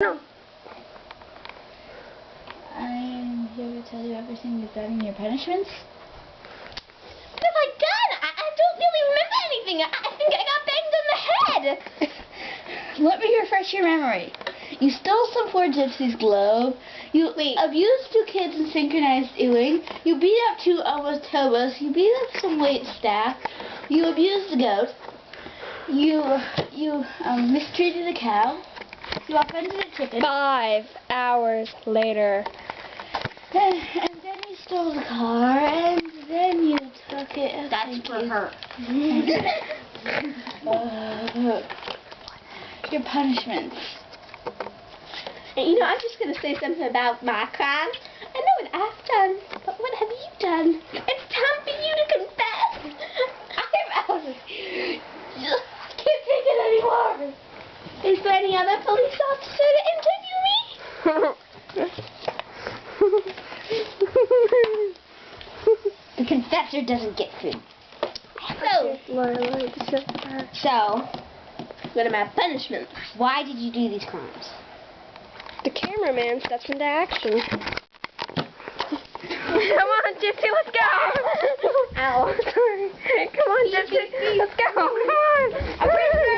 No. I'm here to tell you everything regarding your punishments. What have I done? I don't really remember anything. I think I got banged on the head. Let me refresh your memory. You stole some poor gypsy's globe. You abused two kids in synchronized ewing. You beat up two almost hobos. You beat up some wait staff. You abused the goat. You mistreated a cow. You offended a chicken. 5 hours later. And then you stole the car, and then you took it. That's for her. Your punishments. And I'm just going to say something about my crime. I know what I've done, but what have you done? It's time for you to confess. I'm out of here. I can't take it anymore. Is there any other police officer to interview me? The confessor doesn't get food. So, what are my punishments? Why did you do these crimes? The cameraman steps into action. Come on, Gypsy, let's go! Ow. Come on, Gypsy, let's go! Come on!